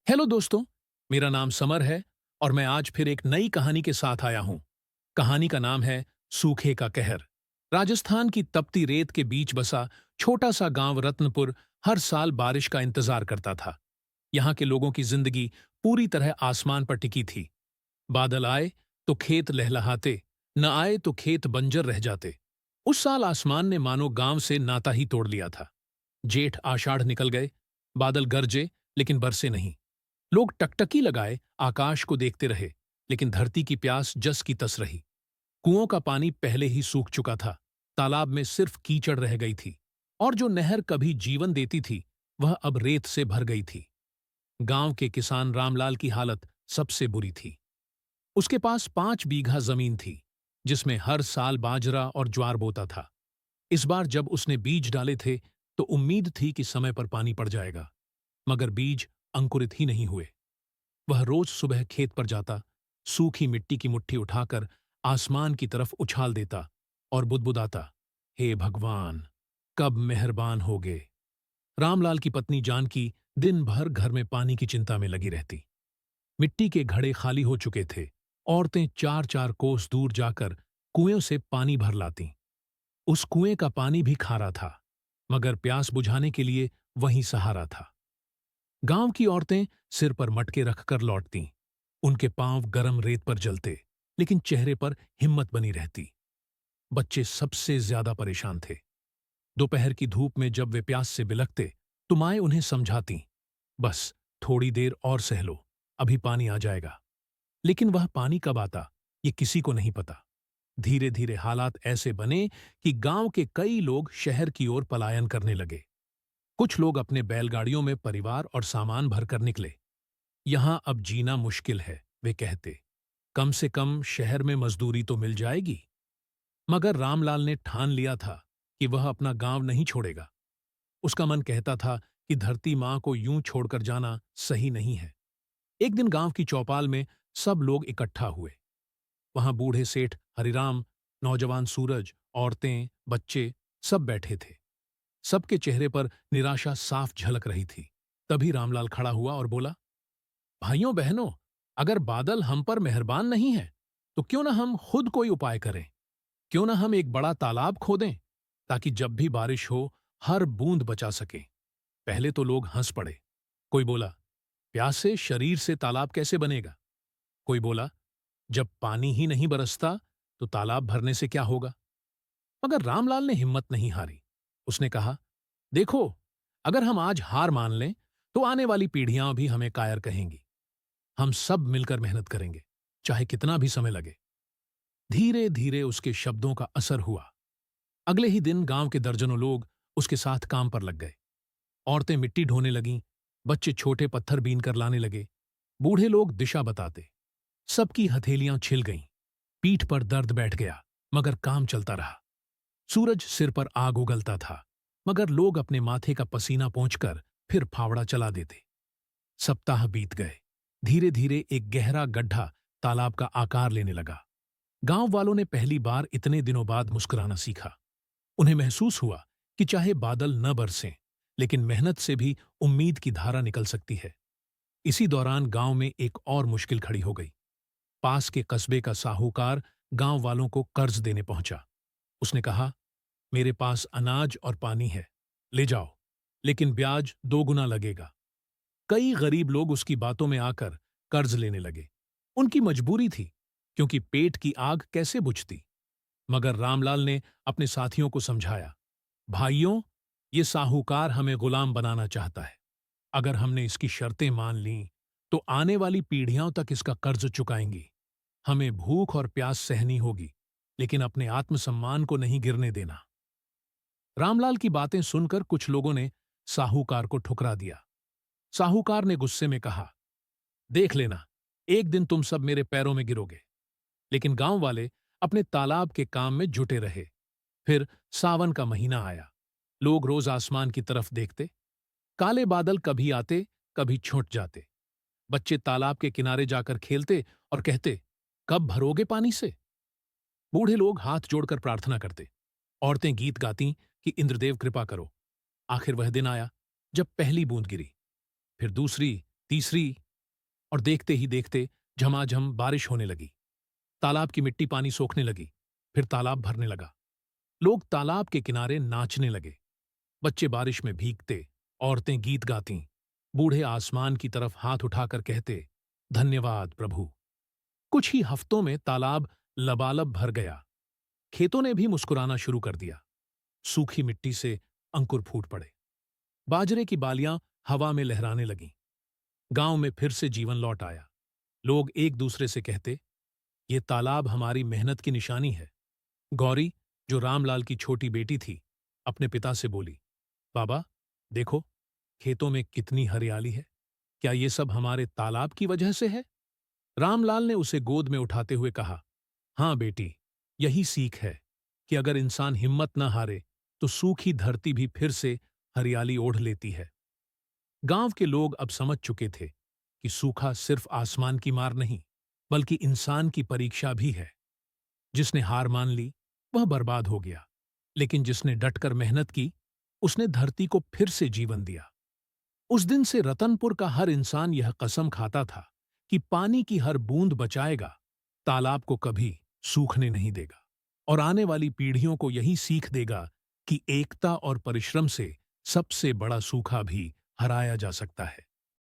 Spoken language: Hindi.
हेलो दोस्तों। मेरा नाम समर है और मैं आज फिर एक नई कहानी के साथ आया हूं। कहानी का नाम है सूखे का कहर। राजस्थान की तपती रेत के बीच बसा छोटा सा गांव रत्नपुर हर साल बारिश का इंतजार करता था। यहाँ के लोगों की जिंदगी पूरी तरह आसमान पर टिकी थी। बादल आए तो खेत लहलहाते, न आए तो खेत बंजर रह जाते। उस साल आसमान ने मानो गांव से नाता ही तोड़ लिया था। जेठ आषाढ़ निकल गए, बादल गरजे लेकिन बरसे नहीं। लोग टकटकी लगाए आकाश को देखते रहे, लेकिन धरती की प्यास जस की तस रही। कुओं का पानी पहले ही सूख चुका था, तालाब में सिर्फ कीचड़ रह गई थी, और जो नहर कभी जीवन देती थी वह अब रेत से भर गई थी। गांव के किसान रामलाल की हालत सबसे बुरी थी। उसके पास 5 बीघा जमीन थी, जिसमें हर साल बाजरा और ज्वार बोता था। इस बार जब उसने बीज डाले थे तो उम्मीद थी कि समय पर पानी पड़ जाएगा, मगर बीज अंकुरित ही नहीं हुए। वह रोज सुबह खेत पर जाता, सूखी मिट्टी की मुट्ठी उठाकर आसमान की तरफ उछाल देता और बुदबुदाता, हे भगवान, कब मेहरबान होगे। रामलाल की पत्नी जानकी दिन भर घर में पानी की चिंता में लगी रहती। मिट्टी के घड़े खाली हो चुके थे। औरतें 4-4 कोस दूर जाकर कुएं से पानी भर लातीं। उस कुएं का पानी भी खारा था, मगर प्यास बुझाने के लिए वही सहारा था। गांव की औरतें सिर पर मटके रखकर लौटतीं। उनके पांव गरम रेत पर जलते, लेकिन चेहरे पर हिम्मत बनी रहती। बच्चे सबसे ज्यादा परेशान थे। दोपहर की धूप में जब वे प्यास से बिलखते तो माएं उन्हें समझातीं, बस थोड़ी देर और सह लो, अभी पानी आ जाएगा। लेकिन वह पानी कब आता, ये किसी को नहीं पता। धीरे धीरे हालात ऐसे बने कि गांव के कई लोग शहर की ओर पलायन करने लगे। कुछ लोग अपने बैलगाड़ियों में परिवार और सामान भरकर निकले। यहां अब जीना मुश्किल है, वे कहते। कम से कम शहर में मजदूरी तो मिल जाएगी। मगर रामलाल ने ठान लिया था कि वह अपना गांव नहीं छोड़ेगा। उसका मन कहता था कि धरती मां को यूं छोड़कर जाना सही नहीं है। एक दिन गांव की चौपाल में सब लोग इकट्ठा हुए। वहां बूढ़े सेठ हरिराम, नौजवान सूरज, औरतें, बच्चे सब बैठे थे। सबके चेहरे पर निराशा साफ झलक रही थी। तभी रामलाल खड़ा हुआ और बोला, भाइयों बहनों, अगर बादल हम पर मेहरबान नहीं है तो क्यों ना हम खुद कोई उपाय करें। क्यों ना हम एक बड़ा तालाब खोदें, ताकि जब भी बारिश हो हर बूंद बचा सके। पहले तो लोग हंस पड़े। कोई बोला, प्यास से शरीर से तालाब कैसे बनेगा। कोई बोला, जब पानी ही नहीं बरसता तो तालाब भरने से क्या होगा। मगर रामलाल ने हिम्मत नहीं हारी। उसने कहा, देखो, अगर हम आज हार मान लें तो आने वाली पीढ़ियां भी हमें कायर कहेंगी। हम सब मिलकर मेहनत करेंगे, चाहे कितना भी समय लगे। धीरे धीरे उसके शब्दों का असर हुआ। अगले ही दिन गांव के दर्जनों लोग उसके साथ काम पर लग गए। औरतें मिट्टी ढोने लगीं, बच्चे छोटे पत्थर बीन कर लाने लगे, बूढ़े लोग दिशा बताते। सबकी हथेलियां छिल गईं, पीठ पर दर्द बैठ गया, मगर काम चलता रहा। सूरज सिर पर आग उगलता था, मगर लोग अपने माथे का पसीना पोंछकर फिर फावड़ा चला देते। सप्ताह बीत गए। धीरे धीरे एक गहरा गड्ढा तालाब का आकार लेने लगा। गांव वालों ने पहली बार इतने दिनों बाद मुस्कुराना सीखा। उन्हें महसूस हुआ कि चाहे बादल न बरसें, लेकिन मेहनत से भी उम्मीद की धारा निकल सकती है। इसी दौरान गांव में एक और मुश्किल खड़ी हो गई। पास के कस्बे का साहूकार गांव वालों को कर्ज देने पहुंचा। उसने कहा, मेरे पास अनाज और पानी है, ले जाओ, लेकिन ब्याज 2 गुना लगेगा। कई गरीब लोग उसकी बातों में आकर कर्ज लेने लगे। उनकी मजबूरी थी, क्योंकि पेट की आग कैसे बुझती। मगर रामलाल ने अपने साथियों को समझाया, भाइयों, ये साहूकार हमें गुलाम बनाना चाहता है। अगर हमने इसकी शर्तें मान लीं तो आने वाली पीढ़ियों तक इसका कर्ज चुकाएंगी। हमें भूख और प्यास सहनी होगी, लेकिन अपने आत्मसम्मान को नहीं गिरने देना। रामलाल की बातें सुनकर कुछ लोगों ने साहूकार को ठुकरा दिया। साहूकार ने गुस्से में कहा, देख लेना, एक दिन तुम सब मेरे पैरों में गिरोगे। लेकिन गांव वाले अपने तालाब के काम में जुटे रहे। फिर सावन का महीना आया। लोग रोज आसमान की तरफ देखते। काले बादल कभी आते, कभी छुट जाते। बच्चे तालाब के किनारे जाकर खेलते और कहते, कब भरोगे पानी से। बूढ़े लोग हाथ जोड़कर प्रार्थना करते। औरतें गीत गातीं कि इंद्रदेव कृपा करो। आखिर वह दिन आया जब पहली बूंद गिरी, फिर दूसरी, तीसरी, और देखते ही देखते झमाझम बारिश होने लगी। तालाब की मिट्टी पानी सोखने लगी। फिर तालाब भरने लगा। लोग तालाब के किनारे नाचने लगे। बच्चे बारिश में भीगते, औरतें गीत गातीं, बूढ़े आसमान की तरफ हाथ उठाकर कहते, धन्यवाद प्रभु। कुछ ही हफ्तों में तालाब लबालब भर गया। खेतों ने भी मुस्कुराना शुरू कर दिया। सूखी मिट्टी से अंकुर फूट पड़े। बाजरे की बालियां हवा में लहराने लगीं। गांव में फिर से जीवन लौट आया। लोग एक दूसरे से कहते, ये तालाब हमारी मेहनत की निशानी है। गौरी, जो रामलाल की छोटी बेटी थी, अपने पिता से बोली, बाबा, देखो, खेतों में कितनी हरियाली है। क्या ये सब हमारे तालाब की वजह से है? रामलाल ने उसे गोद में उठाते हुए कहा, हाँ बेटी, यही सीख है कि अगर इंसान हिम्मत न हारे तो सूखी धरती भी फिर से हरियाली ओढ़ लेती है। गांव के लोग अब समझ चुके थे कि सूखा सिर्फ आसमान की मार नहीं, बल्कि इंसान की परीक्षा भी है। जिसने हार मान ली, वह बर्बाद हो गया, लेकिन जिसने डटकर मेहनत की, उसने धरती को फिर से जीवन दिया। उस दिन से रतनपुर का हर इंसान यह कसम खाता था कि पानी की हर बूंद बचाएगा, तालाब को कभी सूखने नहीं देगा, और आने वाली पीढ़ियों को यही सीख देगा कि एकता और परिश्रम से सबसे बड़ा सूखा भी हराया जा सकता है।